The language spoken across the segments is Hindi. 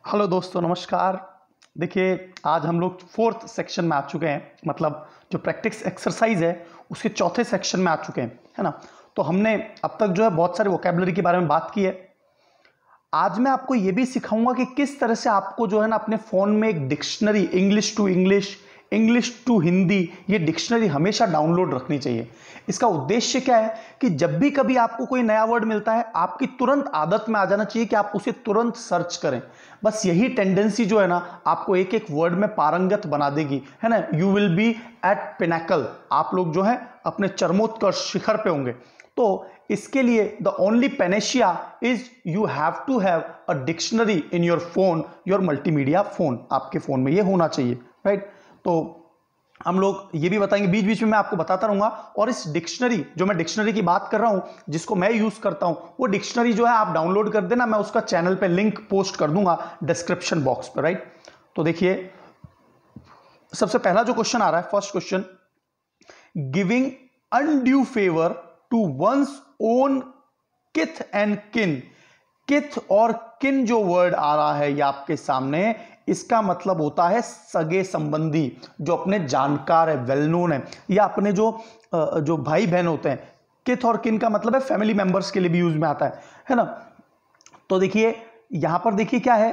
हेलो दोस्तों, नमस्कार। देखिए, आज हम लोग फोर्थ सेक्शन में आ चुके हैं, मतलब जो प्रैक्टिस एक्सरसाइज है उसके चौथे सेक्शन में आ चुके हैं, है ना। तो हमने अब तक जो है बहुत सारे वोकैबुलरी के बारे में बात की है। आज मैं आपको ये भी सिखाऊंगा कि किस तरह से आपको जो है ना अपने फ़ोन में एक dictionary, English to English, English to Hindi, ये डिक्शनरी हमेशा डाउनलोड रखनी चाहिए। इसका उद्देश्य क्या है कि जब भी कभी आपको कोई नया वर्ड मिलता है, आपकी तुरंत आदत में आ जाना चाहिए कि आप उसे तुरंत सर्च करें। बस यही टेंडेंसी जो है ना आपको एक एक वर्ड में पारंगत बना देगी, है ना। You will be at pinnacle, आप लोग जो है अपने चरमोत्कर्ष शिखर पे होंगे। तो इसके लिए the only panacea is you have to have a dictionary in your phone, your multimedia phone. आपके फोन में ये होना चाहिए, राइट। तो हम लोग ये भी बताएंगे, बीच बीच में मैं आपको बताता रहूंगा। और इस डिक्शनरी, जो मैं डिक्शनरी की बात कर रहा हूं, जिसको मैं यूज करता हूं, वो डिक्शनरी जो है आप डाउनलोड कर देना। मैं उसका चैनल पे लिंक पोस्ट कर दूंगा डिस्क्रिप्शन बॉक्स पे, राइट। तो देखिए, सबसे पहला जो क्वेश्चन आ रहा है, first question, giving undue favour to one's own kith and kin. Kith और किन जो वर्ड आ रहा है ये आपके सामने, इसका मतलब होता है सगे संबंधी, जो अपने जानकार है, वेल नोन है, या अपने जो भाई बहन होते हैं। किथ और किन का मतलब है फैमिली मेंबर्स के लिए भी यूज में आता है ना। तो देखिए यहां पर देखिए क्या है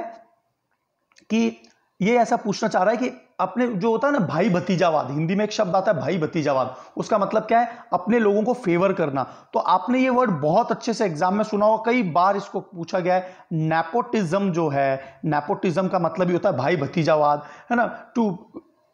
कि ये ऐसा पूछना चाह रहा है कि अपने जो होता है ना भाई भतीजावाद, हिंदी में एक शब्द आता है भाई भतीजावाद, उसका मतलब क्या है, अपने लोगों को फेवर करना। तो आपने ये वर्ड बहुत अच्छे से एग्जाम में सुना होगा, कई बार इसको पूछा गया है। नेपोटिज्म जो है, नेपोटिज्म का मतलब ही होता है भाई भतीजावाद, है ना। To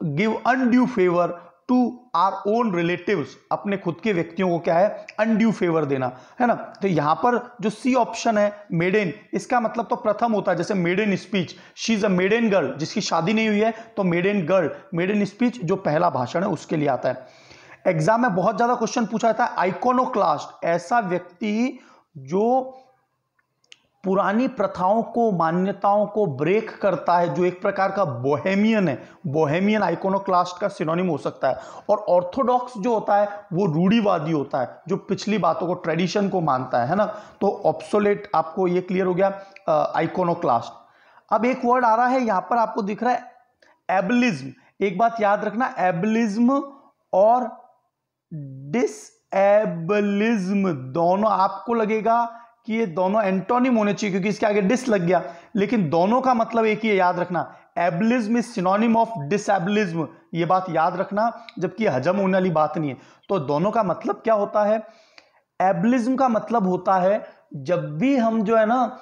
give undue favour to our own relatives, अपने खुद के व्यक्तियों को क्या है, अनड्यू फेवर देना, है ना। तो यहां पर जो सी ऑप्शन है मेडेन, इसका मतलब तो प्रथम होता है, जैसे maiden speech, she is a maiden girl, जिसकी शादी नहीं हुई है तो मेडेन गर्ल, मेडेन स्पीच जो पहला भाषण है उसके लिए आता है। एग्जाम में बहुत ज्यादा क्वेश्चन पूछा जाता है आइकोनोक्लास्ट, ऐसा व्यक्ति जो पुरानी प्रथाओं को, मान्यताओं को ब्रेक करता है, जो एक प्रकार का बोहेमियन है। बोहेमियन आइकोनोक्लास्ट का सिनोनिम हो सकता है। और ऑर्थोडॉक्स जो होता है वो रूढ़िवादी होता है, जो पिछली बातों को, ट्रेडिशन को मानता है ना। तो ऑब्सोलेट, आपको ये क्लियर हो गया आइकोनोक्लास्ट। अब एक वर्ड आ रहा है यहां पर, आपको दिख रहा है एबलिज्म। एक बात याद रखना, एबलिज्म और डिसएबलिज्म दोनों आपको लगेगा कि ये दोनों एंटोनिम होने चाहिए, क्योंकि इसके आगे डिस लग गया, लेकिन दोनों का मतलब एक ही है, याद रखना। एबलिज्म इज सिनोनिम ऑफ डिसएबलिज्म, ये बात याद रखना, जबकि हजम होने वाली बात नहीं है। तो दोनों का मतलब क्या होता है? एबलिज्म का मतलब होता है जब भी हम जो है ना,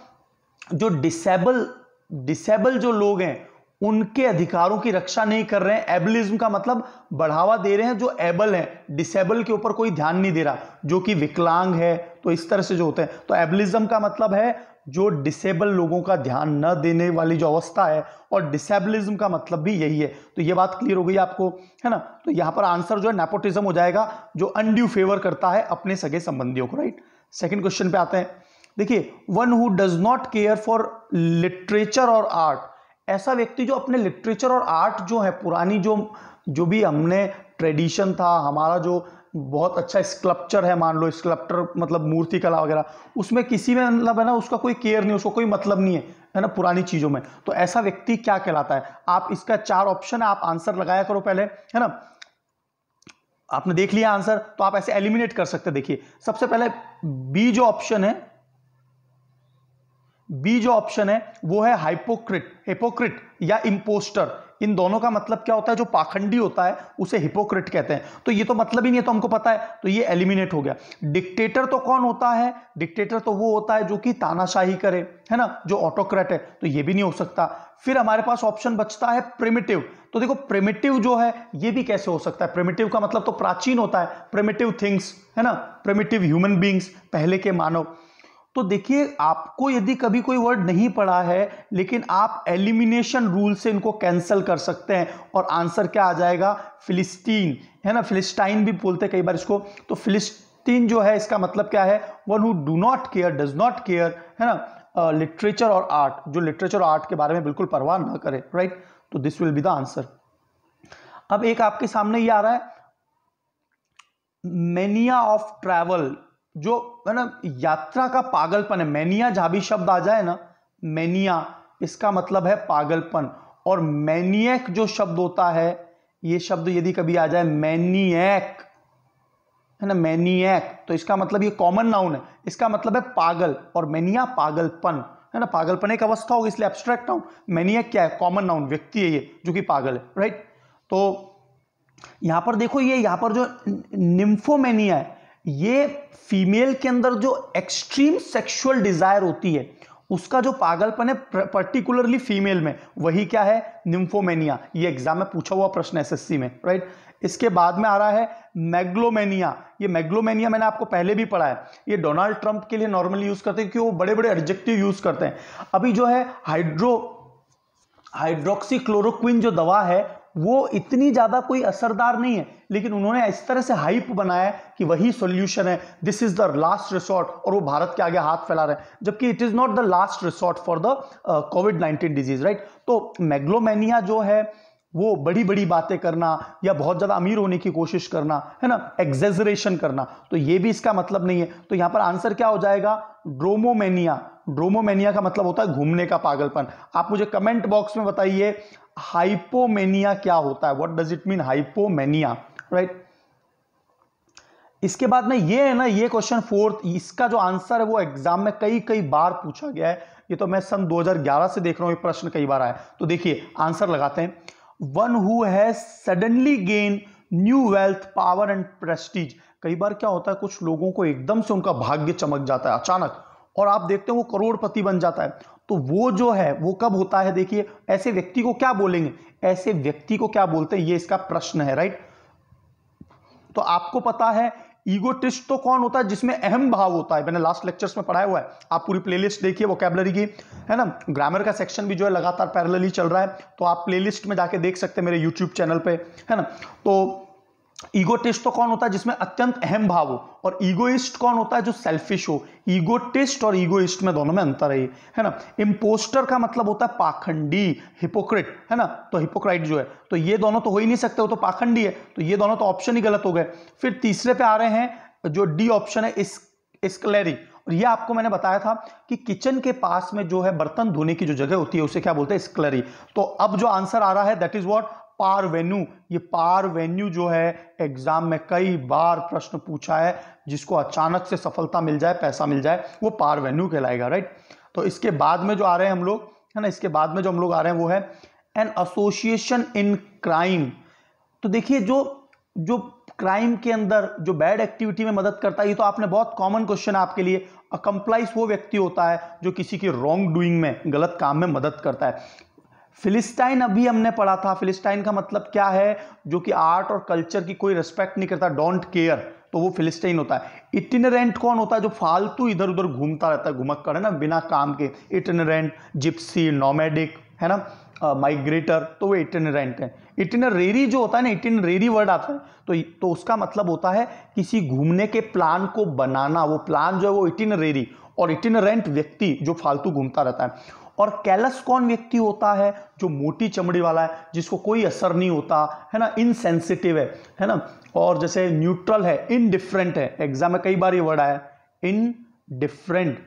जो डिसेबल जो लोग हैं उनके अधिकारों की रक्षा नहीं कर रहे हैं। एबलिज्म का मतलब बढ़ावा दे रहे हैं जो एबल है, डिसेबल के ऊपर कोई ध्यान नहीं दे रहा, जो कि विकलांग है। तो इस तरह से जो होते हैं, तो एबलिज्म का मतलब है जो डिसेबल लोगों का ध्यान न देने वाली जो अवस्था है, और डिसेबलिज्म का मतलब भी यही है। तो ये बात क्लियर हो गई आपको, है ना। तो यहां पर आंसर जो है नेपोटिज्म हो जाएगा, जो अनड्यू फेवर करता है अपने सगे संबंधियों को, राइट। सेकंड क्वेश्चन पे आते हैं। देखिए, one who does not care for literature और आर्ट, ऐसा व्यक्ति जो अपने लिटरेचर और आर्ट जो है, पुरानी जो भी हमने ट्रेडिशन था हमारा, जो बहुत अच्छा स्कल्पचर है, मान लो स्कल्पटर मतलब मूर्ति कला वगैरह, उसमें किसी में मतलब है ना उसका कोई केयर नहीं, उसको कोई मतलब नहीं है ना पुरानी चीजों में। तो ऐसा व्यक्ति क्या कहलाता है? आप इसका 4 ऑप्शन है, आप आंसर लगाया करो पहले, है ना। आपने देख लिया आंसर, तो आप ऐसे एलिमिनेट कर सकते हैं। देखिए, सबसे पहले बी जो ऑप्शन है, बी जो ऑप्शन है वो है हाइपोक्रिट, हिपोक्रिट या इंपोस्टर। इन दोनों का मतलब क्या होता है? जो पाखंडी होता है उसे हिपोक्रिट कहते हैं। तो ये तो मतलब ही नहीं है, तो हमको पता है, तो ये एलिमिनेट हो गया। डिक्टेटर तो कौन होता है? डिक्टेटर तो वो होता है जो कि तानाशाही करे, है ना, जो ऑटोक्रेट है, तो ये भी नहीं हो सकता। फिर हमारे पास ऑप्शन बचता है प्रिमिटिव। तो देखो, प्रिमिटिव जो है ये भी कैसे हो सकता है? प्रिमिटिव का मतलब तो प्राचीन होता है, प्रिमिटिव थिंग्स, है ना, प्रिमिटिव ह्यूमन बींग्स, पहले के मानव। तो देखिए, आपको यदि कभी कोई वर्ड नहीं पढ़ा है, लेकिन आप एलिमिनेशन रूल से इनको कैंसिल कर सकते हैं, और आंसर क्या आ जाएगा? फिलिस्तीन, है ना, फिलिस्टाइन भी बोलते हैं कई बार इसको। तो फिलिस्तीन जो है, इसका मतलब क्या है? One who do not care, does not care, है ना, लिटरेचर और आर्ट, जो लिटरेचर और आर्ट के बारे में बिल्कुल परवाह ना करे, राइट। तो this will be the answer. अब एक आपके सामने ये आ रहा है, मेनिया ऑफ ट्रैवल, जो है ना यात्रा का पागलपन है। मैनिया, जहां भी शब्द आ जाए ना, मैनिया, इसका मतलब है पागलपन। और मैनियक जो शब्द होता है, ये शब्द यदि कभी आ जाए मैनियक, है ना, मैनियक, तो इसका मतलब ये कॉमन नाउन है, इसका मतलब है पागल। और मैनिया पागलपन, है ना, पागलपन एक अवस्था होगी इसलिए एब्स्ट्रैक्ट नाउन। मैनियक क्या है? कॉमन नाउन, व्यक्ति है ये जो कि पागल है, राइट। तो यहां पर देखो, ये यहां पर जो निम्फोमेनिया है, ये फीमेल के अंदर जो एक्सट्रीम सेक्सुअल डिजायर होती है उसका जो पागलपन है पर्टिकुलरली फीमेल में, वही क्या है? निम्फोमेनिया। ये एग्जाम में पूछा हुआ प्रश्न एसएससी में, राइट। इसके बाद में आ रहा है मैग्लोमेनिया। ये मैग्लोमेनिया मैंने आपको पहले भी पढ़ा है, ये डोनाल्ड ट्रंप के लिए नॉर्मली यूज करते हैं क्योंकि वो बड़े बड़े एडजेक्टिव यूज करते हैं। अभी जो है हाइड्रोक्सीक्लोरोक्विन जो दवा है वो इतनी ज्यादा कोई असरदार नहीं है, लेकिन उन्होंने इस तरह से हाइप बनाया कि वही सॉल्यूशन है, this is the last resort, और वो भारत के आगे हाथ फैला रहे हैं, जबकि it is not the last resort for the covid disease, right. तो मैग्लोमेनिया जो है वो बड़ी बड़ी बातें करना या बहुत ज्यादा अमीर होने की कोशिश करना, है ना, एक्सेजरेशन करना, तो ये भी इसका मतलब नहीं है। तो यहां पर आंसर क्या हो जाएगा? ड्रोमोमेनिया। ड्रोमोमेनिया का मतलब होता है घूमने का पागलपन। आप मुझे कमेंट बॉक्स में बताइए हाइपोमेनिया क्या होता है, what does it mean hypomania, right. इसके बाद में ये है ना, ये क्वेश्चन फोर्थ, इसका जो आंसर है वो एग्जाम में कई कई बार पूछा गया है। ये तो मैं सन 2011 से देख रहा हूं, ये प्रश्न कई बार आया। तो देखिए आंसर लगाते हैं, one who has suddenly gain new wealth, power and Prestige. कई बार क्या होता है, कुछ लोगों को एकदम से उनका भाग्य चमक जाता है अचानक, और आप देखते हैं वो करोड़पति बन जाता है। तो वो जो है वो कब होता है? देखिए, ऐसे व्यक्ति को क्या बोलेंगे, ऐसे व्यक्ति को क्या बोलते हैं, ये इसका प्रश्न है, राइट। तो आपको पता है ईगोटिस्ट तो कौन होता है? जिसमें अहम भाव होता है, मैंने लास्ट लेक्चर्स में पढ़ाया हुआ है, आप पूरी प्लेलिस्ट देखिए वोकैबुलरी की, है ना। ग्रामर का सेक्शन भी जो है लगातार पैरेलली चल रहा है, तो आप प्लेलिस्ट में जाके देख सकते हैं मेरे यूट्यूब चैनल पे, है ना। तो ईगोटिस्ट तो कौन होता है? जिसमें अत्यंत अहम भाव हो। और ईगोइस्ट कौन होता है? जो सेल्फिश हो। ईगोटिस्ट और ईगोइस्ट में दोनों में अंतर है ना। इम्पोस्टर का मतलब होता है पाखंडी, हिपोक्रेट, है ना। तो हिपोक्राइट जो है, तो ये दोनों तो हो ही नहीं सकते, वो तो पाखंडी है, तो ये दोनों तो ऑप्शन ही गलत हो गए। फिर तीसरे पे आ रहे हैं, जो डी ऑप्शन है, स्क्लेरी। और ये आपको मैंने बताया था कि किचन के पास में जो है बर्तन धोने की जो जगह होती है उसे क्या बोलते हैं? स्क्लेरी। तो अब जो आंसर आ रहा है दैट इज व्हाट? पारवेन्यू। ये पारवेन्यू जो है एग्जाम में कई बार प्रश्न पूछा है, जिसको अचानक से सफलता मिल जाए, पैसा मिल जाए, वो पारवेन्यू कहलाएगा, राइट। तो इसके बाद में जो आ रहे हैं हम लोग, है ना, इसके बाद में जो हम लोग आ रहे हैं वो है एन एसोसिएशन इन क्राइम। तो देखिए जो क्राइम के अंदर जो बैड एक्टिविटी में मदद करता है, ये तो आपने बहुत कॉमन क्वेश्चन है आपके लिए। अकम्प्लाइस वो व्यक्ति होता है जो किसी की रॉन्ग डूइंग में, गलत काम में मदद करता है। फिलिस्टाइन अभी हमने पढ़ा था, फिलिस्टाइन का मतलब क्या है? जो कि आर्ट और कल्चर की कोई रिस्पेक्ट नहीं करता, डोंट केयर, तो वो फिलिस्टाइन होता है। इटिनरेंट कौन होता है? जो फालतू इधर उधर घूमता रहता है, घुमक्कड़, है ना, बिना काम के, इटिनरेंट। जिप्सी, नोमैडिक, है ना, माइग्रेटर, तो वो इटिनरेंट है। इटिनरेरी जो होता है ना, इटिनरेरी वर्ड आता है, तो उसका मतलब होता है किसी घूमने के प्लान को बनाना, वो प्लान जो है वो इटिनरेरी। और इटिनरेंट व्यक्ति जो फालतू घूमता रहता है। और कैलस कौन व्यक्ति होता है? जो मोटी चमड़ी वाला है, जिसको कोई असर नहीं होता, है ना, इनसेंसिटिव है ना। और जैसे न्यूट्रल है, इनडिफरेंट है, एग्जाम में कई बार ये वर्ड आया, इनडिफरेंट,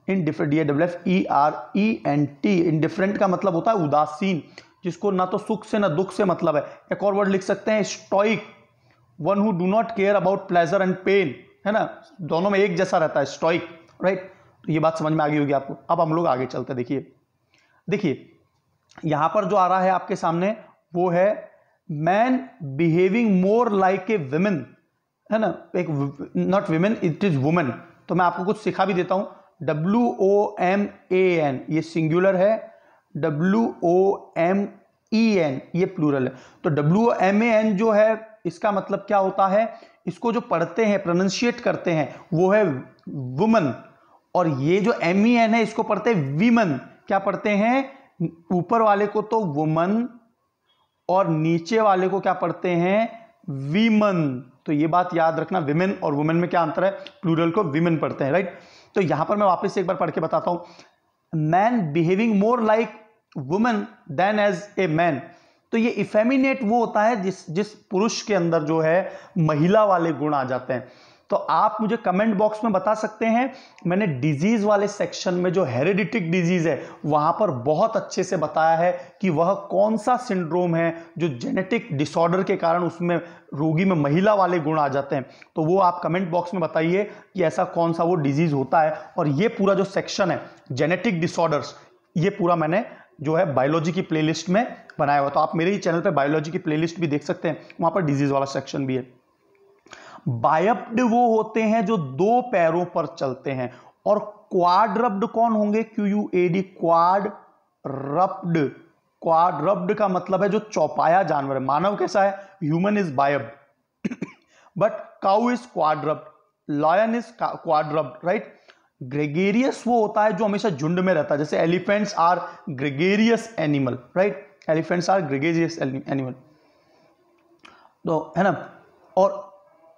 DIFFERENT। इनडिफरेंट का मतलब होता है उदासीन, जिसको ना तो सुख से ना दुख से मतलब है। एक और वर्ड लिख सकते हैं stoic, one who do not care about pleasure and pain, है ना, दोनों में एक जैसा रहता है, स्टोइक, राइट। तो ये बात समझ में आ गई होगी आपको। अब हम लोग आगे चलते हैं। देखिए यहां पर जो आ रहा है आपके सामने वो है man behaving more like a women, है ना, एक not women, it is women. तो मैं आपको कुछ सिखा भी देता हूं। WOMAN ये सिंगुलर है, WOMEN ये प्लूरल है। तो WOMAN जो है इसका मतलब क्या होता है? इसको जो पढ़ते हैं, प्रोनाउंशिएट करते हैं, वो है वुमन। और ये जो MEN है इसको पढ़ते हैं वीमन। क्या पढ़ते हैं? ऊपर वाले को तो वुमन और नीचे वाले को क्या पढ़ते हैं? वीमन। तो ये बात याद रखना, विमेन और वुमेन में क्या अंतर है? प्लूरल को विमेन पढ़ते हैं, राइट। तो यहां पर मैं वापस से एक बार पढ़ के बताता हूं, man behaving more like women than as a man. तो ये इफेमिनेट वो होता है जिस पुरुष के अंदर जो है महिला वाले गुण आ जाते हैं। तो आप मुझे कमेंट बॉक्स में बता सकते हैं। मैंने डिजीज वाले सेक्शन में जो हेरिडिटिक डिजीज है वहां पर बहुत अच्छे से बताया है कि वह कौन सा सिंड्रोम है जो जेनेटिक डिसऑर्डर के कारण उसमें रोगी में महिला वाले गुण आ जाते हैं। तो वो आप कमेंट बॉक्स में बताइए कि ऐसा कौन सा वो डिजीज होता है। और ये पूरा जो सेक्शन है जेनेटिक डिसऑर्डर्स, ये पूरा मैंने जो है बायोलॉजी की प्लेलिस्ट में बनाया हुआ। तो आप मेरे ही चैनल पे बायोलॉजी की प्लेलिस्ट भी देख सकते हैं, वहां पर डिजीज वाला सेक्शन भी है। बायप्ड वो होते हैं जो दो पैरों पर चलते हैं, और क्वाड्रप्ड कौन होंगे? QUAD, क्वाड्रप्ड। क्वाड्रप्ड का मतलब है जो चौपाया जानवर है। मानव कैसा है? Human is biped but cow is quadruped, lion is quadruped, right. Gregarious वो होता है जो हमेशा झुंड में रहता है, जैसे elephants are gregarious animal, right. Elephants are gregarious animal, तो है ना। और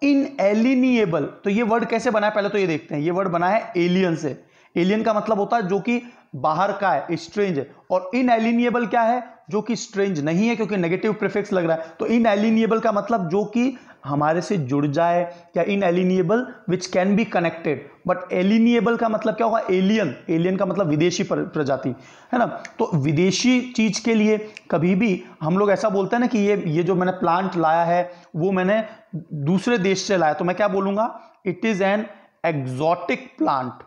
इनएलिनिएबल, तो ये वर्ड कैसे बना है पहले तो ये देखते हैं। ये वर्ड बना है एलियन से। एलियन का मतलब होता है जो कि बाहर का है, स्ट्रेंज है। और इनएलिनिएबल क्या है? जो कि स्ट्रेंज नहीं है, क्योंकि नेगेटिव प्रीफिक्स लग रहा है। तो इनएलिनिएबल का मतलब जो कि हमारे से जुड़ जाए, या inalienable which can be connected. But alienable का मतलब क्या होगा? एलियन। एलियन का मतलब विदेशी प्रजाति, है ना। तो विदेशी चीज के लिए कभी भी हम लोग ऐसा बोलते हैं ना कि ये जो मैंने प्लांट लाया है वो मैंने दूसरे देश से लाया, तो मैं क्या बोलूंगा? It is an exotic plant.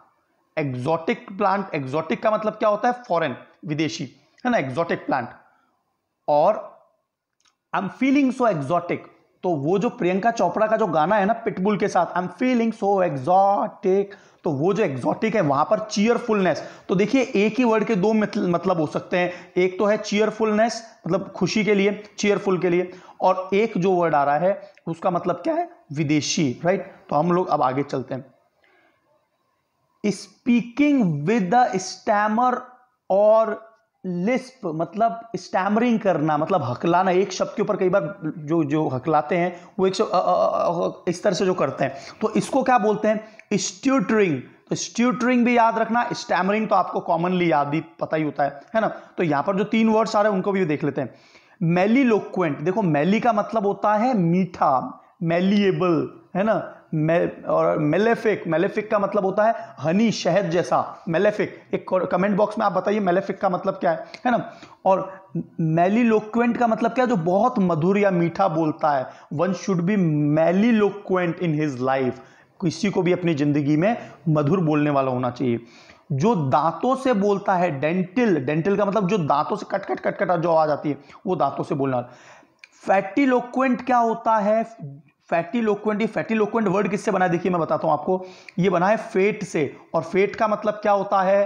Exotic plant, exotic का मतलब क्या होता है? फॉरेन, विदेशी, है ना, एक्सोटिक प्लांट। और I am feeling so exotic, तो वो जो प्रियंका चोपड़ा का जो गाना है ना पिटबुल के साथ, I am feeling so exotic, तो वो जो एक्सोटिक है वहां पर चीयरफुलनेस। तो देखिए एक ही वर्ड के दो मतलब हो सकते हैं। एक तो है चीयरफुलनेस, मतलब खुशी के लिए, चीयरफुल के लिए, और एक जो वर्ड आ रहा है उसका मतलब क्या है? विदेशी, राइट। तो हम लोग अब आगे चलते हैं। स्पीकिंग विद द स्टैमर और लिस्प, मतलब स्टैमरिंग करना, मतलब हकलाना। एक शब्द के ऊपर कई बार जो हकलाते हैं वो एक इस तरह से जो करते हैं, तो इसको क्या बोलते हैं? स्ट्यूटरिंग। तो स्ट्यूटरिंग भी याद रखना, स्टैमरिंग तो आपको कॉमनली याद ही पता ही होता है ना। तो यहां पर जो तीन वर्ड्स आ रहे हैं उनको भी देख लेते हैं। मेलिलोक्वेंट, देखो मेली का मतलब होता है मीठा, मेलिएबल, है ना। और मेलेफिक, मेलेफिक का मतलब होता है हनी, शहद जैसा, मेलेफिक। एक कमेंट बॉक्स में आप बताइए मेलेफिक का मतलब क्या है ना। और मेलिलोक्वेंट का मतलब क्या है? जो बहुत मधुर या मीठा बोलता है। One should be melliloquent in his life, किसी को भी अपनी जिंदगी में मधुर बोलने वाला होना चाहिए। जो दांतों से बोलता है, डेंटिल, डेंटिल का मतलब जो दांतों से कट कट कट कट जो आवाज आती है वो दांतों से बोलना। फैटिलोक्वेंट क्या होता है? फैटिलोक्वेंट, ये फैटिलोक्वेंट वर्ड किससे बना है देखिए मैं बताता हूं आपको। ये बना है फेट से, और फेट का मतलब क्या होता है?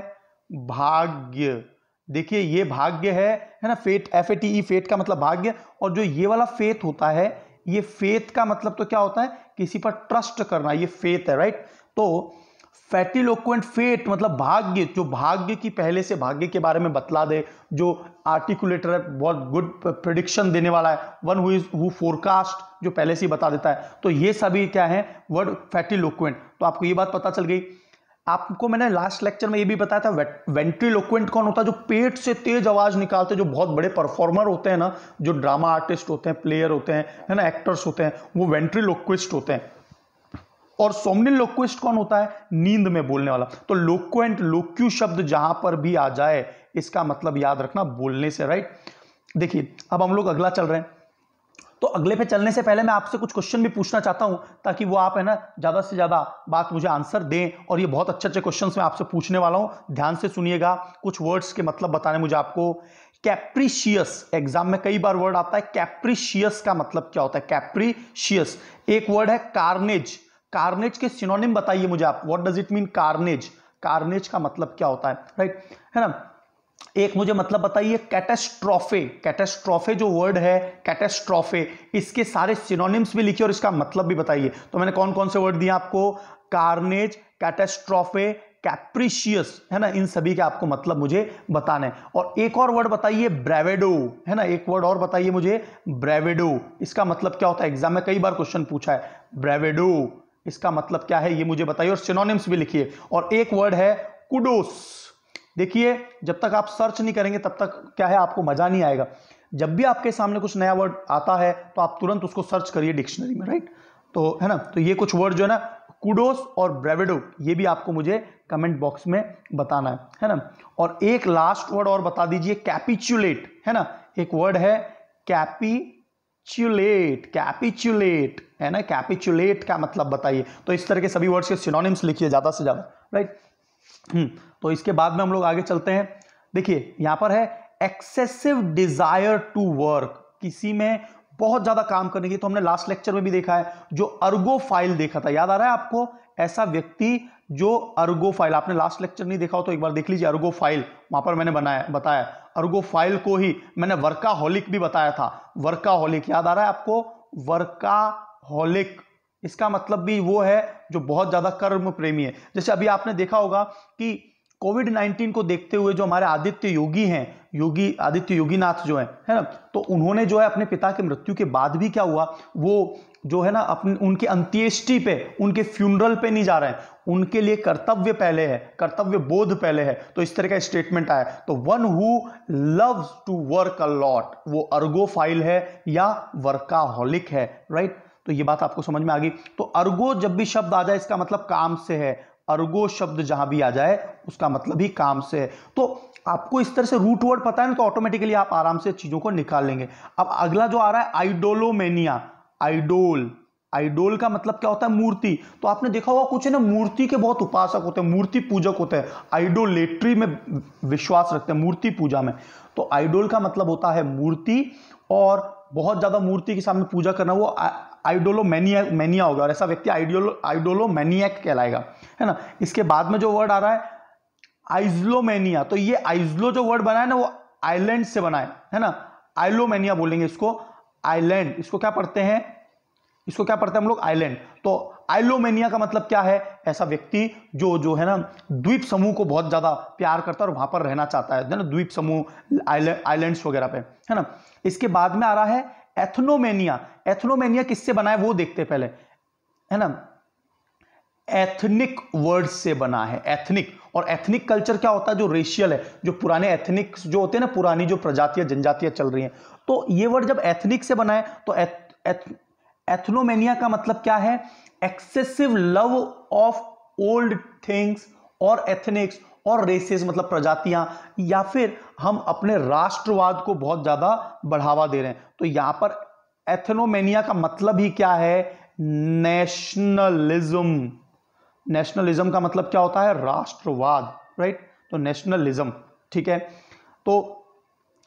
भाग्य। देखिए ये भाग्य है ना, फेट, FATE, फेट का मतलब भाग्य। और जो ये वाला फेथ होता है, ये फेथ का मतलब तो क्या होता है? किसी पर ट्रस्ट करना, ये फेथ है, राइट। तो फैटिलोक्वेंट, फेट मतलब भाग्य, जो भाग्य की पहले से भाग्य के बारे में बतला दे, जो आर्टिकुलेटर है, बहुत गुड प्रेडिक्शन देने वाला है, वन हु फोरकास्ट, जो पहले से ही बता देता है। तो ये सभी क्या है? वर्ड फैटिलोक्वेंट। तो आपको ये बात पता चल गई। आपको मैंने लास्ट लेक्चर में ये भी बताया था वेंट्रिलोक्वेंट कौन होता है? जो पेट से तेज आवाज निकालते हैं, जो बहुत बड़े परफॉर्मर होते हैं ना, जो ड्रामा आर्टिस्ट होते हैं, प्लेयर होते हैं, है ना, एक्टर्स होते हैं, वो वेंट्रिलोक्विस्ट होते हैं। और सोमनिलोक्विस्ट कौन होता है? नींद में बोलने वाला। तो लोक्वेंट, लोक्यू शब्द जहां पर भी आ जाए इसका मतलब याद रखना बोलने से, राइट। देखिए अब हम लोग अगला चल रहे हैं। तो अगले पे चलने से पहले मैं आपसे कुछ क्वेश्चन भी पूछना चाहता हूं, ताकि वो आप है ना ज्यादा से ज्यादा बात मुझे आंसर दें। और ये बहुत अच्छे अच्छे क्वेश्चंस मैं आपसे पूछने वाला हूं, ध्यान से सुनिएगा। कुछ वर्ड्स के मतलब बताने मुझे आपको। कैप्रिशियस, एग्जाम में कई बार वर्ड आता है। कैप्रिशियस का मतलब क्या होता है? कैप्रिशियस। एक वर्ड है कार्नेज। कार्नेज के सिनोनिम बताइए मुझे आप। What does it mean carnage? Carnage का मतलब क्या होता है, राइट, है ना। एक मुझे मतलब बताइए कैटेस्ट्रोफे। कैटेस्ट्रोफे जो वर्ड है, कैटेस्ट्रोफे, इसके सारे सिनोनिम्स भी लिखिए और इसका मतलब भी बताइए। तो मैंने कौन कौन से वर्ड दिए आपको? कार्नेज, कैटेस्ट्रोफे, कैप्रिशियस, है ना। इन सभी के आपको मतलब मुझे बताने। और एक और वर्ड बताइए ब्रेवेडो, है ना। एक वर्ड और बताइए मुझे ब्रेवेडो। इसका मतलब क्या होता है? एग्जाम में कई बार क्वेश्चन पूछा है। ब्रेवेडो इसका मतलब क्या है ये मुझे बताइए, और सिनोनिम्स भी लिखिए। और एक वर्ड है कुडोस। देखिए जब तक आप सर्च नहीं करेंगे तब तक क्या है, आपको मजा नहीं आएगा। जब भी आपके सामने कुछ नया वर्ड आता है तो आप तुरंत उसको सर्च करिए डिक्शनरी में, राइट। तो है ना, तो ये कुछ वर्ड जो है ना, कुडोस और ब्रेविडो, ये भी आपको मुझे कमेंट बॉक्स में बताना है ना। और एक लास्ट वर्ड और बता दीजिए, कैपिचुलेट, है ना, एक वर्ड है कैपिचुलेट, कैपिचुलेट, है ना, कैपिचुलेट का मतलब बताइए। तो इस तरह के सभी वर्ड्स के सिनोनिम्स लिखिए ज्यादा से ज्यादा, राइट। तो इसके बाद में हम लोग आगे चलते हैं। देखिए यहां पर है एक्सेसिव डिजायर टू वर्क, किसी में बहुत ज्यादा काम करने की। तो हमने लास्ट लेक्चर में भी देखा है, जो अर्गोफाइल देखा था, याद आ रहा है आपको, ऐसा व्यक्ति जो अर्गोफाइल, आपने लास्ट लेक्चर नहीं देखा हो तो एक बार देख लीजिए, अर्गोफाइल वहां पर मैंने बताया। अर्गोफाइल को ही मैंने वर्काहोलिक भी बताया था, वर्काहोलिक याद आ रहा है आपको, वर्काहोलिक इसका मतलब भी वो है जो बहुत ज्यादा कर्म प्रेमी है। जैसे अभी आपने देखा होगा कि कोविड-19 को देखते हुए जो हमारे आदित्य योगी हैं, आदित्य योगीनाथ जो है ना, तो उन्होंने जो है अपने पिता के मृत्यु के बाद भी क्या हुआ, वो जो है ना उनके अंत्येष्टि पे, उनके फ्यूनरल पे नहीं जा रहे हैं, उनके लिए कर्तव्य पहले है, कर्तव्य बोध पहले है। तो इस तरह का स्टेटमेंट आया। तो one who loves to work a lot, वो अर्गोफाइल है या वर्काहोलिक है, राइट। तो ये बात आपको समझ में आ गई। तो अर्गो जब भी शब्द आ जाए इसका मतलब काम से है, अर्गो शब्द जहां भी आ जाए उसका मतलब ही काम से है। तो आपको इस तरह से रूट वर्ड पता है ना, तो ऑटोमेटिकली आप आराम से चीजों को निकाल लेंगे। अब अगला जो आ रहा है आइडोलोमेनिया, आइडोल का मतलब क्या होता है, मूर्ति। तो आपने देखा होगा कुछ है ना, मूर्ति के बहुत उपासक होते हैं, मूर्ति पूजक होते हैं, आइडोलेट्री में विश्वास रखते हैं, मूर्ति पूजा में। तो आइडोल का मतलब होता है मूर्ति, और बहुत ज्यादा मूर्ति के सामने पूजा करना, वो आइडोलोमेनिया होगा, और ऐसा व्यक्ति आइडोलोमेनियक कहलाएगा, है ना। इसके बाद में जो वर्ड आ रहा है आइज्लोमेनिया, तो ये आइज्लो जो वर्ड बना है ना, वो आइलैंड से बना है ना, आइलोमेनिया बोलेंगे इसको, आइलैंड, इसको क्या पढ़ते हैं हम लोग, आइलैंड। तो आइलोमेनिया का मतलब क्या है, ऐसा व्यक्ति जो है ना द्वीप समूह को बहुत ज्यादा प्यार करता है और वहां पर रहना चाहता है ना, द्वीप समूह, आइलैंड्स वगैरह पे, है ना। इसके बाद में आ रहा है एथनोमेनिया। एथनोमेनिया किससे बना है वो देखते पहले, है ना। एथनिक वर्ड से बना है, एथनिक। और एथनिक कल्चर क्या होता है, जो रेशियल है, जो पुराने एथनिक्स जो होते हैं ना, पुरानी जो प्रजातियां जनजातियां चल रही हैं। तो ये वर्ड जब एथनिक से बना है तो एथनोमेनिया का मतलब क्या है, excessive love of old things और एथनिक्स और रेसेस, मतलब प्रजातियां, या फिर हम अपने राष्ट्रवाद को बहुत ज्यादा बढ़ावा दे रहे हैं। तो यहां पर एथनोमेनिया का मतलब ही क्या है, नेशनलिज्म। नेशनलिज्म का मतलब क्या होता है, राष्ट्रवाद, राइट। तो नेशनलिज्म, ठीक है। तो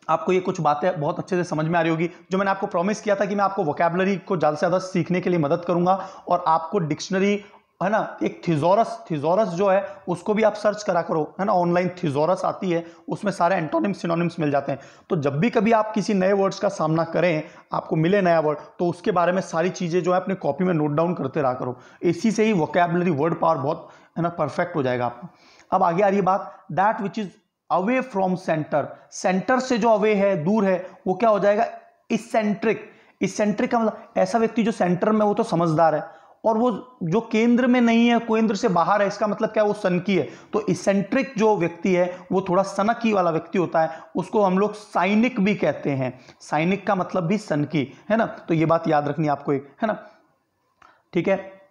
आपको ये कुछ बातें बहुत अच्छे से समझ में आ रही होगी। जो मैंने आपको प्रॉमिस किया था कि मैं आपको वोकैबुलरी को ज़्यादा से ज़्यादा सीखने के लिए मदद करूंगा, और आपको डिक्शनरी, है ना, एक थिजोरस जो है उसको भी आप सर्च करा करो, है ना, ऑनलाइन थिजोरस आती है, उसमें सारे एंटोनिम्स सिनोनिम्स मिल जाते हैं। तो जब भी कभी आप किसी नए वर्ड्स का सामना करें, आपको मिले नया वर्ड, तो उसके बारे में सारी चीज़ें जो है अपने कॉपी में नोट डाउन करते रहा करो। इसी से ही वोकैबुलरी वर्ड पावर बहुत, है ना, परफेक्ट हो जाएगा आपको। अब आगे आ रही है बात, that which is away from centre. Centre से जो अवे है, दूर है, वो क्या हो जाएगा, इसेंट्रिक। इसेंट्रिक का मतलब ऐसा व्यक्ति जो सेंटर में, वो तो समझदार है, और वो जो केंद्र में नहीं है, केंद्र से बाहर है, इसका मतलब क्या है, वो सनकी है। तो इसेंट्रिक जो व्यक्ति है वो थोड़ा सनकी वाला व्यक्ति होता है, उसको हम लोग साइनिक भी कहते हैं। साइनिक का मतलब भी सनकी, है ना। तो ये बात याद रखनी आपको एक, है ना, ठीक है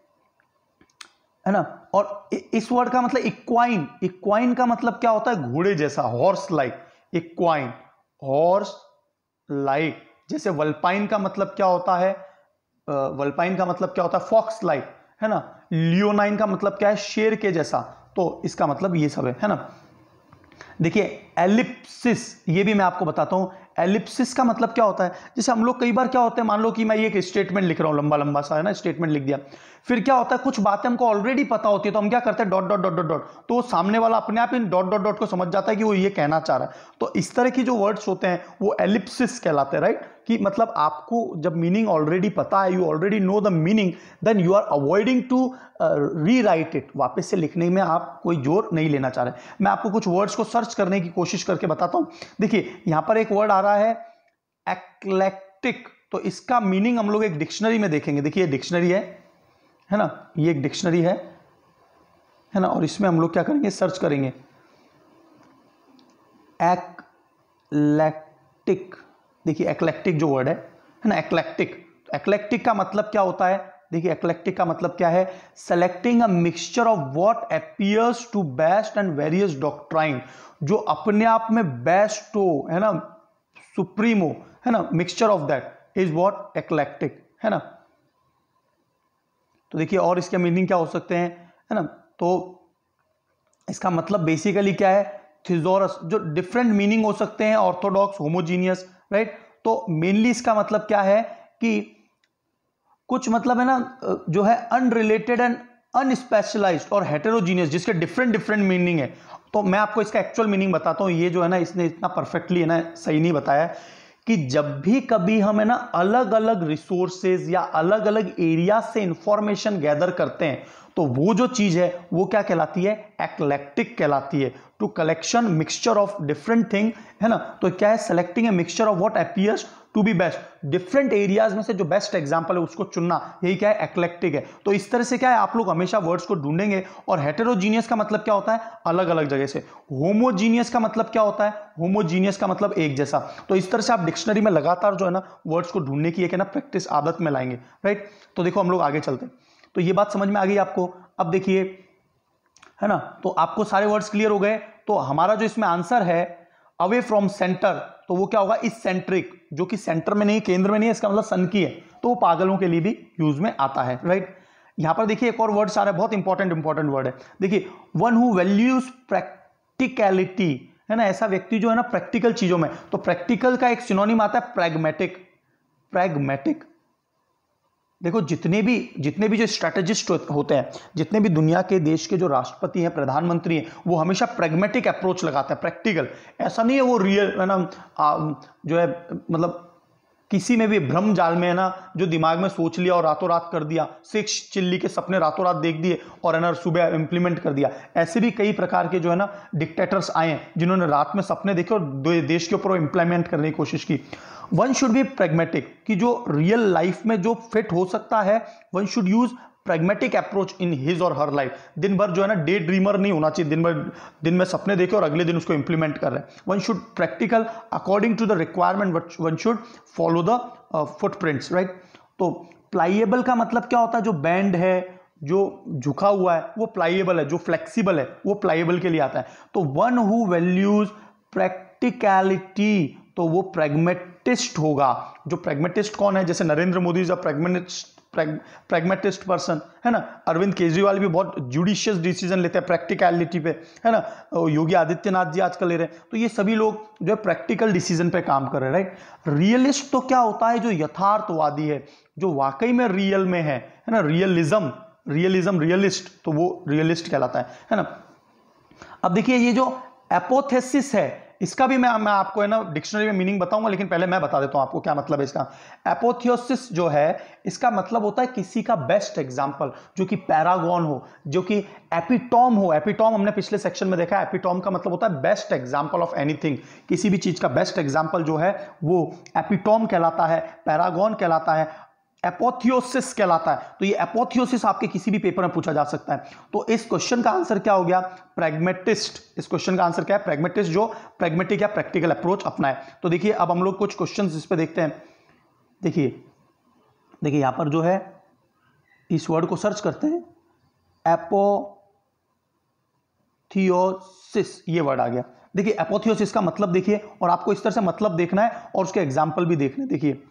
ना। और इस वर्ड का मतलब इक्वाइन। इक्वाइन का मतलब क्या होता है, घोड़े जैसा, horse like. Equine, horse like. जैसे वल्पाइन का मतलब क्या होता है, वल्पाइन का मतलब क्या होता है, फॉक्स लाइक, है ना। लियोनाइन का मतलब क्या है, शेर के जैसा। तो इसका मतलब ये सब है ना। देखिए एलिप्सिस, ये भी मैं आपको बताता हूं। एलिप्सिस का मतलब क्या होता है, जैसे हम लोग कई बार क्या होता है, मान लो कि मैं ये एक स्टेटमेंट लिख रहा हूं, लंबा लंबा सा, है ना, स्टेटमेंट लिख दिया। फिर क्या होता है, कुछ बातें हमको ऑलरेडी पता होती है, तो हम क्या करते हैं, dot dot dot dot dot, तो सामने वाला अपने आप इन डॉट डॉट डॉट को समझ जाता है कि वो ये कहना चाह रहा है। तो इस तरह की जो वर्ड्स होते हैं वो एलिप्सिस कहलाते हैं, राइट। कि मतलब आपको जब मीनिंग ऑलरेडी पता है, you already know the meaning, then you are avoiding to rewrite it. वापस से लिखने में आप कोई जोर नहीं लेना चाह रहे। मैं आपको कुछ वर्ड्स को सर्च करने की कोशिश करके बताता हूं। देखिए यहां पर एक वर्ड आ रहा है एक्लेक्टिक। तो इसका मीनिंग हम लोग एक डिक्शनरी में देखेंगे। देखिए डिक्शनरी है ना, ये एक डिक्शनरी है ना, और इसमें हम लोग क्या करेंगे, सर्च करेंगे एक्लेक्टिक। देखिए एक्लेक्टिक जो वर्ड है ना, एक्लेक्टिक। एक्लेक्टिक का मतलब क्या होता है, देखिए एक्लेक्टिक का मतलब क्या है, selecting a mixture of what appears to best and various doctrine, जो अपने आप में बेस्ट हो, है ना, सुप्रीम हो, है ना, mixture of that is what eclectic, है ना। तो देखिए और इसके मीनिंग क्या हो सकते हैं, है ना, तो इसका मतलब बेसिकली क्या है, थिजोरस, जो डिफरेंट मीनिंग हो सकते हैं, ऑर्थोडॉक्स, होमोजीनियस, राइट। तो मेनली इसका मतलब क्या है कि कुछ मतलब है ना जो है अनरिलेटेड एंड अनस्पेशलाइज्ड और हेटेरोजीनियस, जिसके डिफरेंट डिफरेंट मीनिंग है। तो मैं आपको इसका एक्चुअल मीनिंग बताता हूं, ये जो है ना इसने इतना परफेक्टली है ना सही नहीं बताया, कि जब भी कभी हम है ना अलग अलग रिसोर्सेज या अलग अलग एरिया से इंफॉर्मेशन गैदर करते हैं, तो वो जो चीज है वो क्या कहलाती है, एक्लेक्टिक कहलाती है। To collection mixture of different thing, है ना, तो क्या है, selecting a mixture of what appears to be best, different areas में से जो बेस्ट एग्जांपल है उसको चुनना, यही क्या है, एक्लेक्टिक है। तो इस तरह से क्या है, आप लोग हमेशा वर्ड्स को ढूंढेंगे। और हेटेरोजीनियस का मतलब क्या होता है, अलग अलग जगह से। होमोजीनियस का मतलब क्या होता है, होमोजीनियस का मतलब एक जैसा। तो इस तरह से आप डिक्शनरी में लगातार जो है ना वर्ड्स को ढूंढने की एक है ना प्रैक्टिस आदत में लाएंगे, राइट। तो देखो हम लोग आगे चलते हैं। तो ये बात समझ में आ गई आपको। अब देखिए, है ना, तो आपको सारे वर्ड्स क्लियर हो गए। तो हमारा जो इसमें आंसर है अवे फ्रॉम सेंटर, तो वो क्या होगा, इस सेंट्रिक, जो कि सेंटर में नहीं, केंद्र में नहीं है, इसका मतलब सन की है, तो वो पागलों के लिए भी यूज में आता है, राइट। यहां पर देखिए एक और वर्ड आ रहा है, बहुत इंपॉर्टेंट वर्ड है। देखिए, वन हु वैल्यूज प्रैक्टिकलिटी, है ना, ऐसा व्यक्ति जो है ना प्रैक्टिकल चीजों में। तो प्रैक्टिकल का एक सिनोनिम आता है प्रैग्मेटिक, प्रैग्मेटिक। देखो जितने भी जो स्ट्रैटेजिस्ट होते हैं, जितने भी दुनिया के देश के जो राष्ट्रपति हैं, प्रधानमंत्री हैं, वो हमेशा प्रैग्मेटिक अप्रोच लगाते हैं, प्रैक्टिकल। ऐसा नहीं है वो रियल है ना जो है मतलब किसी में भी भ्रम जाल में है ना जो दिमाग में सोच लिया और रातों रात कर दिया, 6 चिल्ली के सपने रातों रात देख दिए और है ना सुबह इंप्लीमेंट कर दिया। ऐसे भी कई प्रकार के जो है ना डिक्टेटर्स आए हैं जिन्होंने रात में सपने देखे और देश के ऊपर इंप्लीमेंट करने की कोशिश की। वन शुड बी प्रैग्मेटिक, कि जो रियल लाइफ में जो फिट हो सकता है, one should use pragmatic approach in his और हर लाइफ। दिन भर जो है ना डे ड्रीमर नहीं होना चाहिए, दिन में सपने देखे और अगले दिन उसको इंप्लीमेंट कर रहे हैं। One should practical according to the requirement, one should follow the footprints, right. तो प्लाइएबल का मतलब क्या होता है, जो बैंड है, जो झुका हुआ है, वो प्लाइएबल है, जो फ्लेक्सिबल है वो प्लाइएबल के लिए आता है। तो वन हु वैल्यूज प्रैक्टिकलिटी, तो वो प्रैग्मेटिस्ट होगा। जो प्रैग्मेटिस्ट कौन है, जैसे Narendra Modi is a pragmatist person, है ना। अरविंद केजरीवाल भी बहुत जुडिशियस डिसीजन लेते हैं प्रैक्टिकलिटी पे, है ना। योगी आदित्यनाथ जी आजकल ले रहे हैं। तो ये सभी लोग जो है प्रैक्टिकल डिसीजन पे काम कर रहे हैं, राइट। रियलिस्ट तो क्या होता है, जो यथार्थवादी है, जो वाकई में रियल में है ना। रियलिज्म, रियलिस्ट, तो वो रियलिस्ट कहलाता है ना। अब देखिए ये जो एपोथेसिस है, इसका भी मैं आपको है ना डिक्शनरी में मीनिंग बताऊंगा, लेकिन पहले मैं बता देता हूं आपको क्या मतलब है इसका। एपोथेसिस जो है, इसका मतलब होता है किसी का बेस्ट एग्जांपल, जो कि पैरागॉन हो, जो कि एपिटॉम हो। एपिटॉम हमने पिछले सेक्शन में देखा है, एपिटॉम का मतलब होता है बेस्ट एग्जांपल ऑफ एनीथिंग। किसी भी चीज का बेस्ट एग्जांपल जो है वो एपिटॉम कहलाता है, पैरागॉन कहलाता है, एपोथियोसिस कहलाता है। तो ये एपोथियोसिस आपके किसी भी पेपर में पूछा जा सकता है। तो इस क्वेश्चन का आंसर क्या हो गया, प्रैग्मेटिस्ट। इस क्वेश्चन का आंसर क्या है, प्रैग्मेटिस्ट, जो प्रैग्मेटिक या प्रैक्टिकल अप्रोच अपनाए। तो देखिए अब हम लोग कुछ क्वेश्चंस इस पे देखते हैं। देखिए यहां पर जो है इस वर्ड को सर्च करते हैं, एपोथियोसिस, ये वर्ड आ गया। देखिए एपोथियोसिस का मतलब देखिए, और आपको इस तरह से मतलब देखना है और उसके एग्जाम्पल भी देखने। देखिए,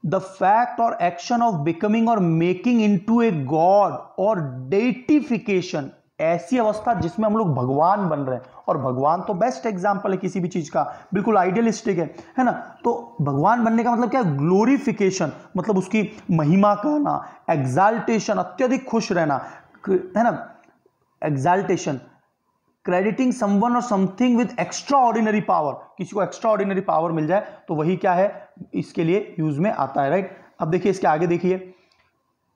द फैक्ट और एक्शन ऑफ बिकमिंग और मेकिंग इनटू ए गॉड और डेटिफिकेशन, ऐसी अवस्था जिसमें हम लोग भगवान बन रहे हैं। और भगवान तो बेस्ट एग्जांपल है किसी भी चीज का, बिल्कुल आइडियलिस्टिक है ना। तो भगवान बनने का मतलब क्या है, ग्लोरिफिकेशन, मतलब उसकी महिमा करना, एग्जाल्टेशन, अत्यधिक खुश रहना, है ना, एग्जाल्टेशन। क्रेडिटिंग समवन और something with extra ordinary power, किसी को एक्स्ट्रा ऑर्डिनरी पावर मिल जाए तो वही क्या है, इसके लिए यूज में आता है, राइट। अब देखिए इसके आगे देखिए,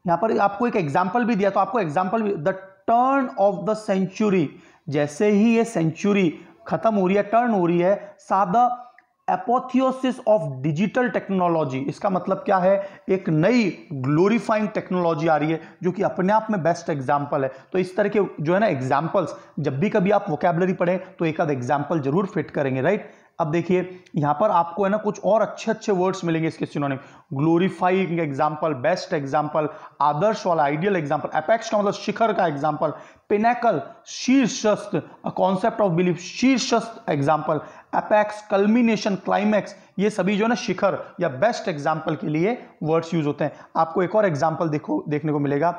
यहां पर आपको एक एग्जांपल भी दिया, तो आपको एग्जांपल भी, the turn of the century, जैसे ही ये सेंचुरी खत्म हो रही है, टर्न हो रही है, सादा एपोथियोसिस ऑफ डिजिटल टेक्नोलॉजी। इसका मतलब क्या है, एक नई ग्लोरीफाइंग टेक्नोलॉजी आ रही है जो कि अपने आप में बेस्ट एग्जांपल है। तो इस तरह के जो है ना एग्जांपल्स, जब भी कभी आप वोकैबुलरी पढ़ें तो एक आध एग्जांपल जरूर फिट करेंगे, राइट। अब देखिए यहां पर आपको है ना कुछ और अच्छे अच्छे वर्ड्स मिलेंगे इसके synonym. Glorifying example, best example, आदर्श वाला आइडियल एग्जाम्पल, एपेक्स का मतलब शिखर का एग्जाम्पल, पिनेकल शीर्षस्थ, कॉन्सेप्ट ऑफ बिलीफ शीर्षस्थ एग्जाम्पल, एपेक्स, कल्मिनेशन, क्लाइमैक्स, ये सभी जो है ना शिखर या बेस्ट एग्जाम्पल के लिए वर्ड्स यूज होते हैं। आपको एक और एग्जाम्पल देखने को मिलेगा,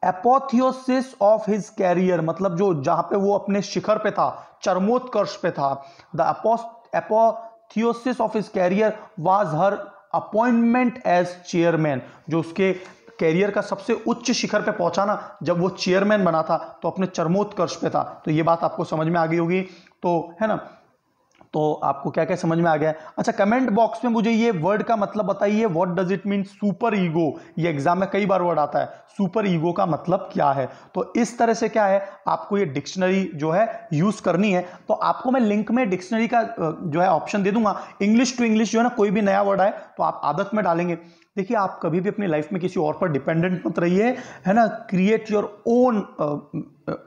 एपोथियोसिस ऑफ हिज कैरियर, मतलब जो जहां पे वो अपने शिखर पे था, चरमोत्कर्ष पे था। The apotheosis of his career was her appointment as chairman, जो उसके कैरियर का सबसे उच्च शिखर पे पहुंचा ना, जब वो चेयरमैन बना था तो अपने चरमोत्कर्ष पे था। तो ये बात आपको समझ में आ गई होगी, तो है ना, तो आपको क्या क्या समझ में आ गया। अच्छा, कमेंट बॉक्स में मुझे ये वर्ड का मतलब बताइए, what does it mean super ego. ये एग्जाम में कई बार वर्ड आता है, सुपर ईगो का मतलब क्या है। तो इस तरह से क्या है, आपको ये डिक्शनरी जो है यूज करनी है। तो आपको मैं लिंक में डिक्शनरी का जो है ऑप्शन दे दूंगा, इंग्लिश टू इंग्लिश जो है ना, कोई भी नया वर्ड आए तो आप आदत में डालेंगे। देखिए आप कभी भी अपनी लाइफ में किसी और पर डिपेंडेंट मत रहिए, है ना, क्रिएट योर ओन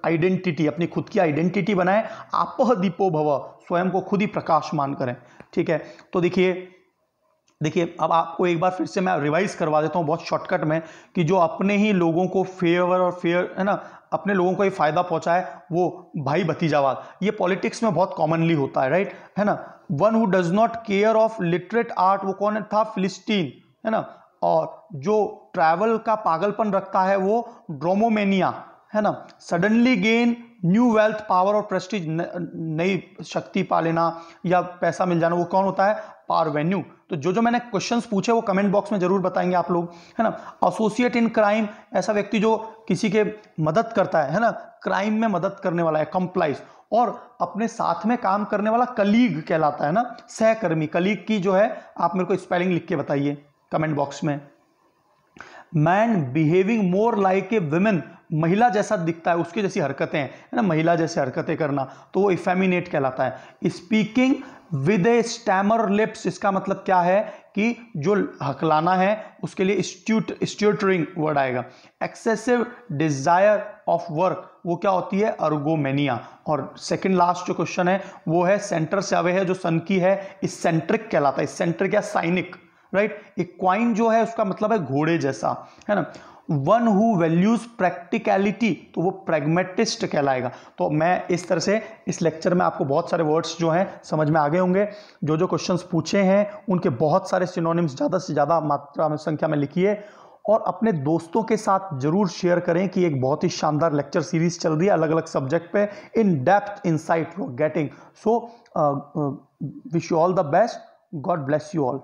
आइडेंटिटी, अपनी खुद की आइडेंटिटी बनाएं, आपह दीपो भव, स्वयं को खुद ही प्रकाशमान करें। ठीक है, तो देखिए अब आपको एक बार फिर से मैं रिवाइज करवा देता हूं बहुत शॉर्टकट में, कि जो अपने ही लोगों को फेवर और फेयर, है ना, अपने लोगों को ये फायदा पहुंचाए वो भाई भतीजावाद, ये पॉलिटिक्स में बहुत कॉमनली होता है, राइट, है ना। One who does not care of literate art, वो कौन था, फिलिस्टीन, है ना। और जो ट्रैवल का पागलपन रखता है वो ड्रोमोमेनिया, है ना। Suddenly gain new wealth, power और प्रेस्टीज, नई शक्ति पा लेना या पैसा मिल जाना, वो कौन होता है, पारवेन्यू। तो जो मैंने क्वेश्चंस पूछे वो कमेंट बॉक्स में जरूर बताएंगे आप लोग, है ना। एसोसिएट इन क्राइम, ऐसा व्यक्ति जो किसी के मदद करता है ना, क्राइम में मदद करने वाला है, कंप्लाइज। और अपने साथ में काम करने वाला कलीग कहलाता है ना, सहकर्मी। कलीग की जो है आप मेरे को स्पेलिंग लिख के बताइए कमेंट बॉक्स में। Man behaving more like a women, महिला जैसा दिखता है, उसकी जैसी हरकतें हैं, है ना, महिला जैसी हरकतें करना, तो वो इफेमिनेट कहलाता है। Speaking with A stammer lips, इसका मतलब क्या है कि जो हकलाना है उसके लिए स्ट्यूटरिंग वर्ड आएगा। एक्सेसिव डिजायर ऑफ वर्क, वो क्या होती है, अर्गोमेनिया। और सेकंड लास्ट जो क्वेश्चन है वो है सेंटर से अवे है, जो सन की है, इसेंट्रिक कहलाता है। इसेंट्रिक या साइनिक, राइट। इक्वाइन जो है उसका मतलब है घोड़े जैसा, है ना। वन हु वैल्यूज प्रैक्टिकलिटी, तो वो प्रैग्मेटिस्ट कहलाएगा। तो मैं इस तरह से इस लेक्चर में आपको बहुत सारे वर्ड्स जो हैं समझ में आ गए होंगे। जो क्वेश्चंस पूछे हैं उनके बहुत सारे सिनोनिम्स ज़्यादा से ज़्यादा मात्रा में, संख्या में लिखिए और अपने दोस्तों के साथ जरूर शेयर करें कि एक बहुत ही शानदार लेक्चर सीरीज चल रही है अलग अलग सब्जेक्ट पे, in depth insight you are getting. So wish you all the best, God bless you all.